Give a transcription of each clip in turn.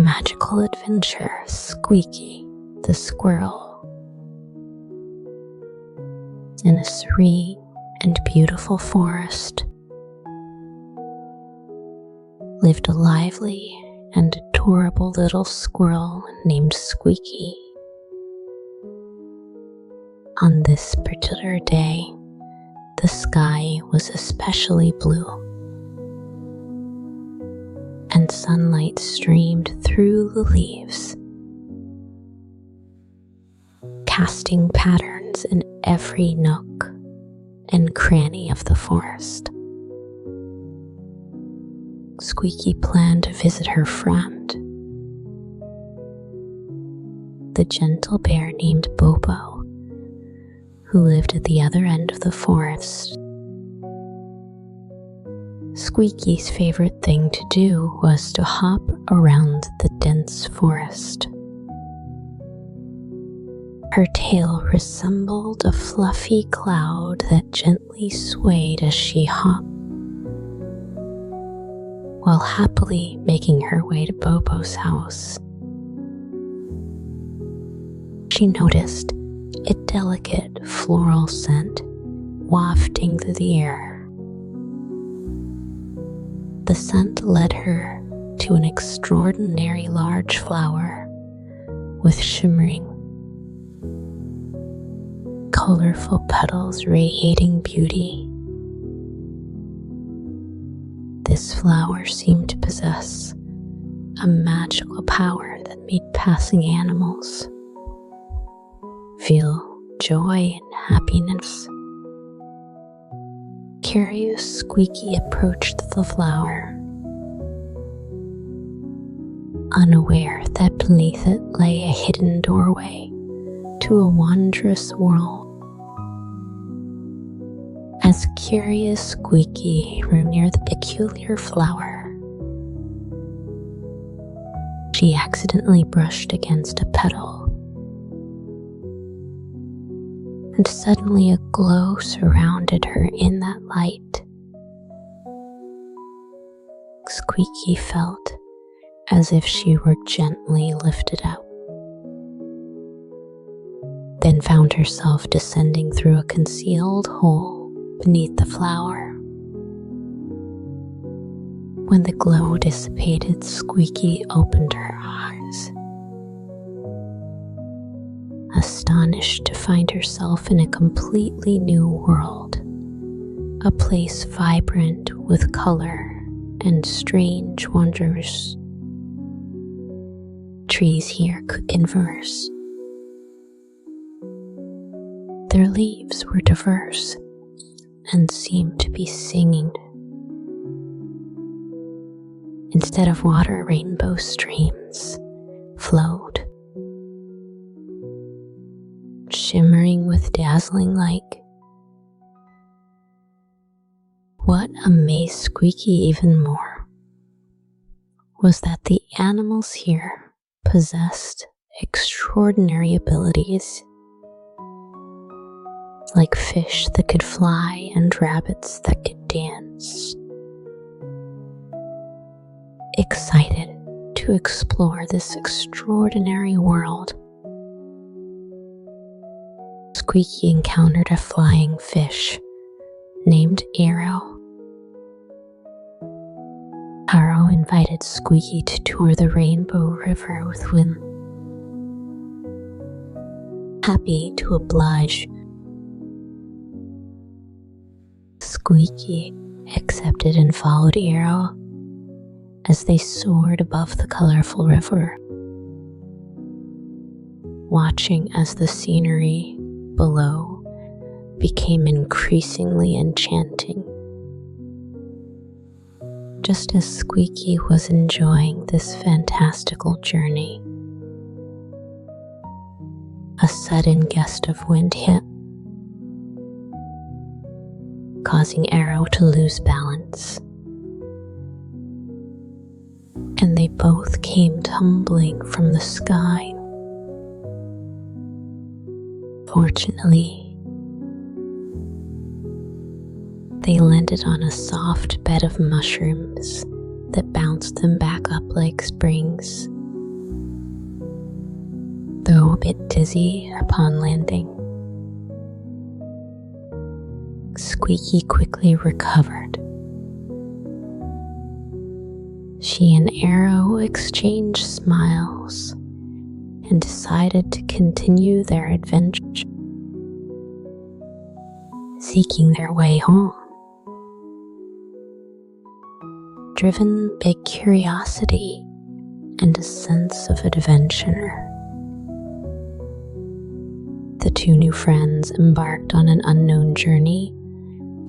magical adventure, Squeaky the Squirrel. In a serene and beautiful forest lived a lively and adorable little squirrel named Squeaky. On this particular day, the sky was especially blue, and sunlight streamed through the leaves, casting patterns in every nook and cranny of the forest. Squeaky planned to visit her friend, the gentle bear named Bobo, who lived at the other end of the forest. Squeaky's favorite thing to do was to hop around the dense forest. Her tail resembled a fluffy cloud that gently swayed as she hopped, while happily making her way to Bobo's house. She noticed a delicate floral scent wafting through the air. The scent led her to an extraordinary large flower with shimmering, colorful petals radiating beauty. This flower seemed to possess a magical power that made passing animals feel joy and happiness. Curious, Squeaky approached the flower, unaware that beneath it lay a hidden doorway to a wondrous world. As curious Squeaky drew near the peculiar flower, she accidentally brushed against a petal, and suddenly a glow surrounded her in that light. Squeaky felt as if she were gently lifted up, then found herself descending through a concealed hole beneath the flower. When the glow dissipated, Squeaky opened her eyes, astonished to find herself in a completely new world, a place vibrant with color and strange wonders. Trees here could converse. Their leaves were diverse and seemed to be singing. Instead of water, rainbow streams flowed, shimmering with dazzling light. What amazed Squeaky even more was that the animals here possessed extraordinary abilities, like fish that could fly and rabbits that could dance. Excited to explore this extraordinary world, Squeaky encountered a flying fish named Arrow. Arrow invited Squeaky to tour the Rainbow River with him. Happy to oblige, Squeaky accepted and followed Arrow as they soared above the colorful river, watching as the scenery below became increasingly enchanting. Just as Squeaky was enjoying this fantastical journey, a sudden gust of wind hit, causing Arrow to lose balance, and they both came tumbling from the sky. Fortunately, they landed on a soft bed of mushrooms that bounced them back up like springs, though a bit dizzy upon landing. Squeaky quickly recovered. She and Arrow exchanged smiles and decided to continue their adventure, seeking their way home. Driven by curiosity and a sense of adventure, the two new friends embarked on an unknown journey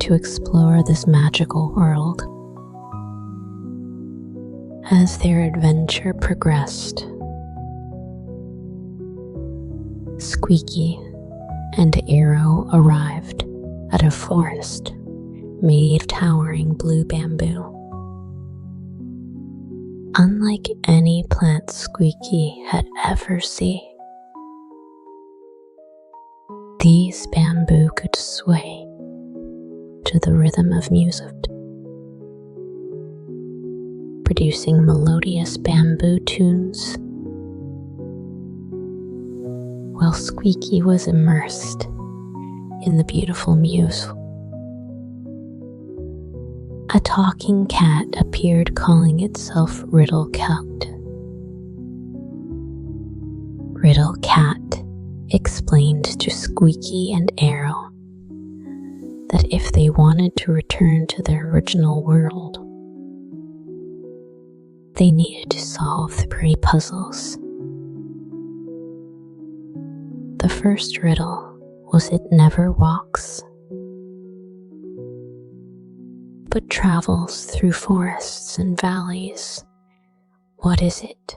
to explore this magical world. As their adventure progressed, Squeaky and Arrow arrived at a forest made of towering blue bamboo. Unlike any plant Squeaky had ever seen, these bamboo could sway to the rhythm of music, producing melodious bamboo tunes, while Squeaky was immersed in the beautiful music. A talking cat appeared calling itself Riddle Cat. Riddle Cat explained to Squeaky and Arrow that if they wanted to return to their original world, they needed to solve 3 puzzles. The first riddle was it never walks, but travels through forests and valleys. What is it?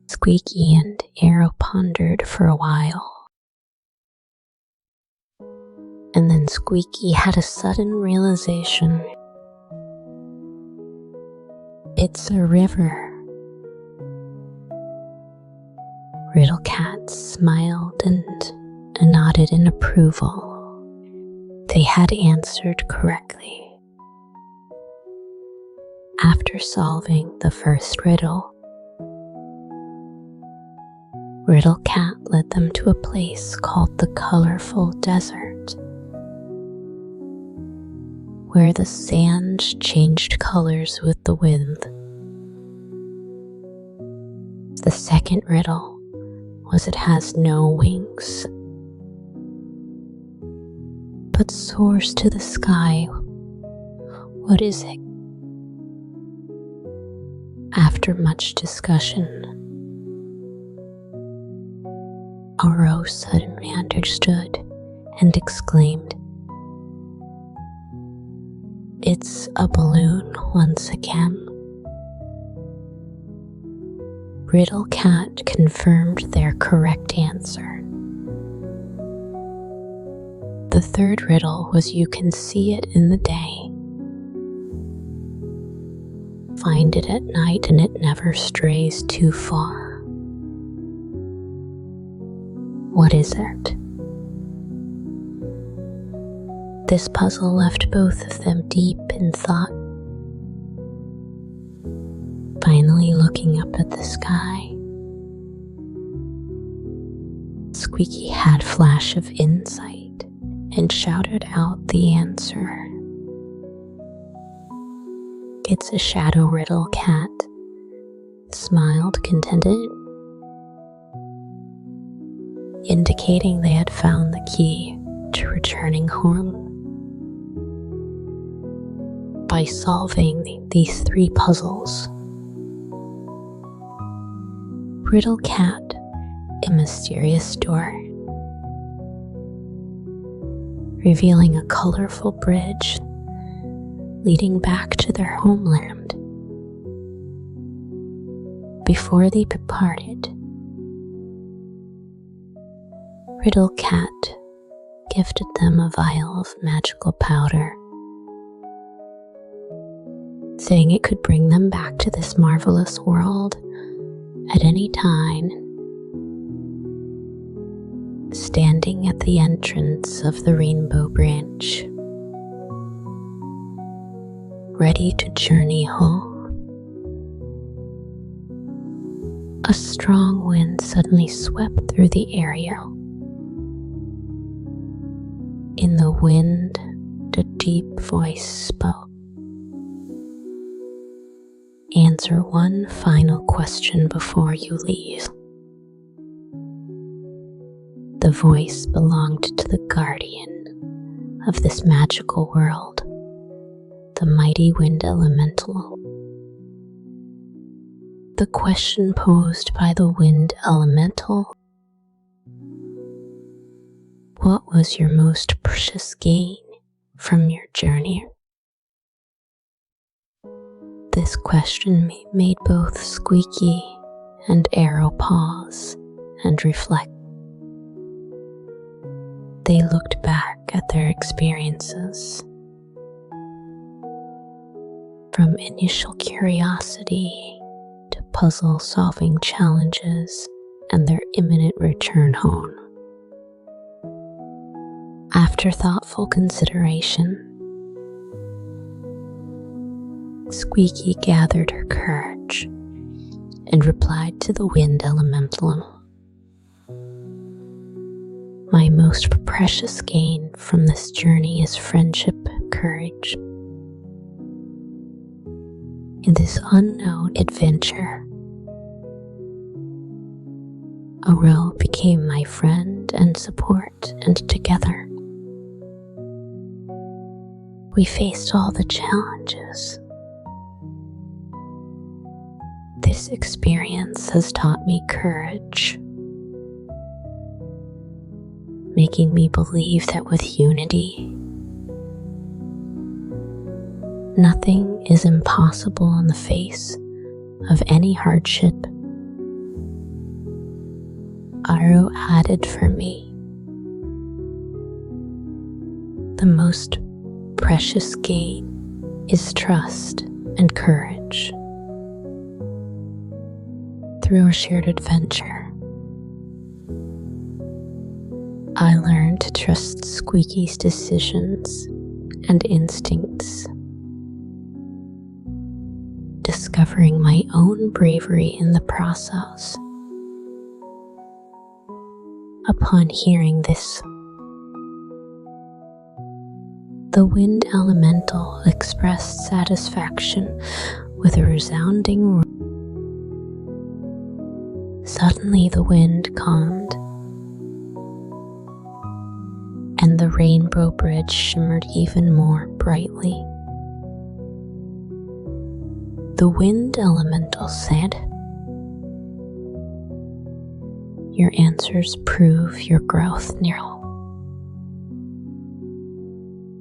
Squeaky and Arrow pondered for a while, and then Squeaky had a sudden realization. It's a river. Riddle Cat smiled and nodded in approval. They had answered correctly. After solving the first riddle, Riddle Cat led them to a place called the Colorful Desert, where the sand changed colors with the wind. The second riddle was it has no wings, but soars to the sky. What is it? After much discussion, Arrow suddenly understood and exclaimed, "It's a balloon once again." Riddle Cat confirmed their correct answer. The third riddle was you can see it in the day, find it at night, and it never strays too far. What is it? This puzzle left both of them deep in thought. Finally looking up at the sky, Squeaky had a flash of insight and shouted out the answer. It's a shadow. Riddle Cat smiled contented, indicating they had found the key to returning home. By solving these 3 puzzles, Riddle Cat, a mysterious door, revealing a colorful bridge leading back to their homeland. Before they departed, Riddle Cat gifted them a vial of magical powder, saying it could bring them back to this marvelous world at any time. Standing at the entrance of the Rainbow Branch, ready to journey home. A strong wind suddenly swept through the area. In the wind, a deep voice spoke. Answer one final question before you leave. The voice belonged to the guardian of this magical world, the mighty wind elemental. The question posed by the wind elemental: what was your most precious gain from your journey? This question made both Squeaky and Arrow pause and reflect. They looked back at their experiences. From initial curiosity to puzzle-solving challenges and their imminent return home. After thoughtful consideration, Squeaky gathered her courage and replied to the wind elemental. My most precious gain from this journey is friendship, courage. In this unknown adventure, Aurel became my friend and support, and together we faced all the challenges. This experience has taught me courage, making me believe that with unity, nothing is impossible in the face of any hardship. Aru added for me, the most precious gain is trust and courage. Through our shared adventure, I learned to trust Squeaky's decisions and instincts, discovering my own bravery in the process. Upon hearing this, the wind elemental expressed satisfaction with a resounding roar. Suddenly the wind calmed, and the rainbow bridge shimmered even more brightly. The wind elemental said, your answers prove your growth, Nero.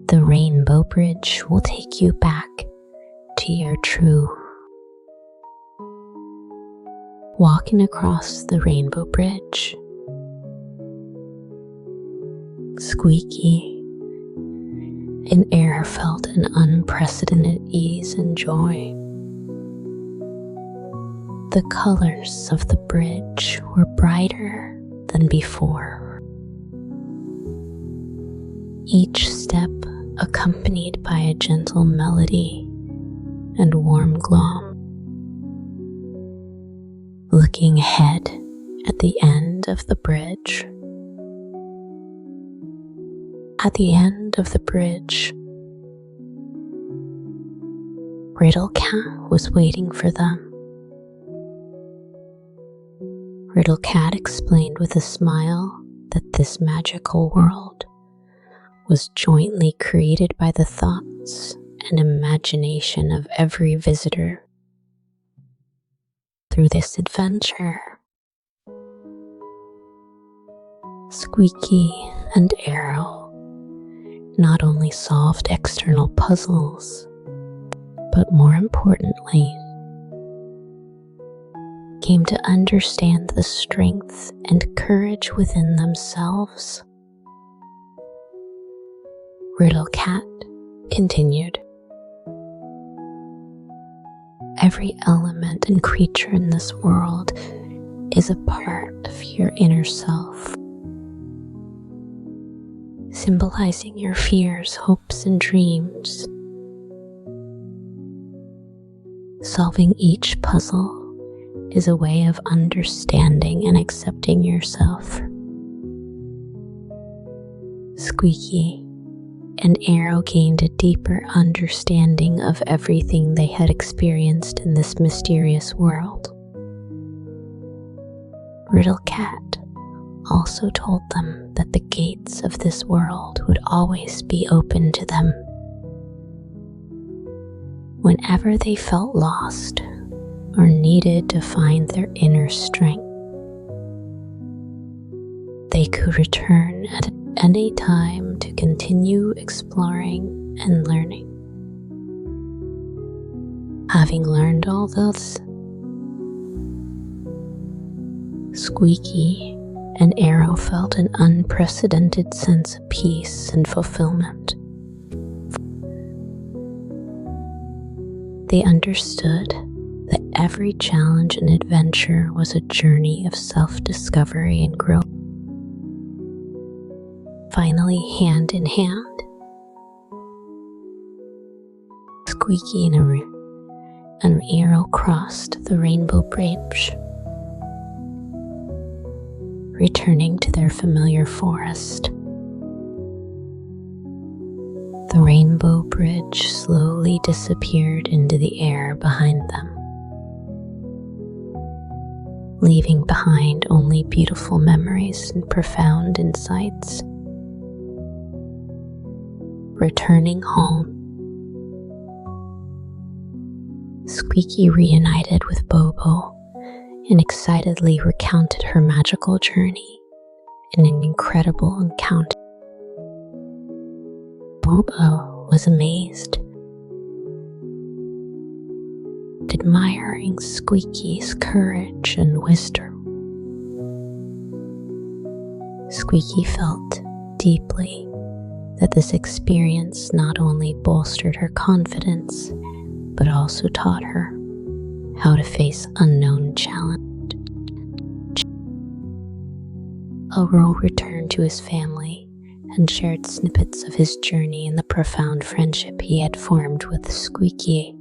The rainbow bridge will take you back to your true. Walking across the rainbow bridge, Squeaky in air felt an unprecedented ease and joy. The colors of the bridge were brighter than before, each step accompanied by a gentle melody and warm glow. Looking ahead at the end of the bridge, Riddle Cat was waiting for them. Riddle Cat explained with a smile that this magical world was jointly created by the thoughts and imagination of every visitor. Through this adventure, Squeaky and Arrow not only solved external puzzles, but more importantly, came to understand the strength and courage within themselves. Riddle Cat continued, every element and creature in this world is a part of your inner self, symbolizing your fears, hopes, and dreams. Solving each puzzle is a way of understanding and accepting yourself. Squeaky and Arrow gained a deeper understanding of everything they had experienced in this mysterious world. Riddle Cat also told them that the gates of this world would always be open to them. Whenever they felt lost or needed to find their inner strength, they could return at any time to continue exploring and learning. Having learned all this, Squeaky and Arrow felt an unprecedented sense of peace and fulfillment. They understood that every challenge and adventure was a journey of self-discovery and growth. Finally, hand in hand, Squeaky and Arrow crossed the rainbow bridge, returning to their familiar forest. The rainbow bridge slowly disappeared into the air behind them, leaving behind only beautiful memories and profound insights. Returning home, Squeaky reunited with Bobo and excitedly recounted her magical journey in an incredible encounter. Bobo was amazed, admiring Squeaky's courage and wisdom. Squeaky felt deeply that this experience not only bolstered her confidence, but also taught her how to face unknown challenge. Aloud returned to his family and shared snippets of his journey and the profound friendship he had formed with Squeaky.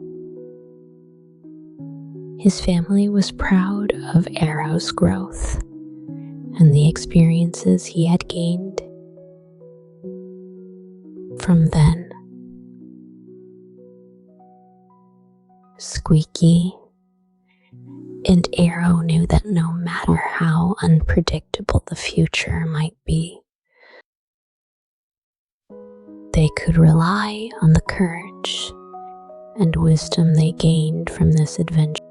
His family was proud of Arrow's growth and the experiences he had gained. From then, Squeaky and Arrow knew that no matter how unpredictable the future might be, they could rely on the courage and wisdom they gained from this adventure.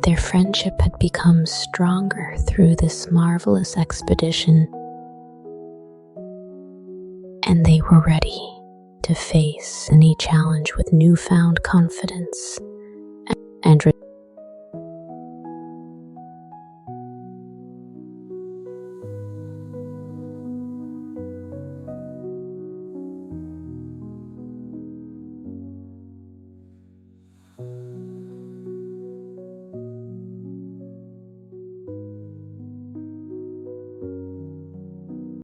Their friendship had become stronger through this marvelous expedition, and they were ready to face any challenge with newfound confidence and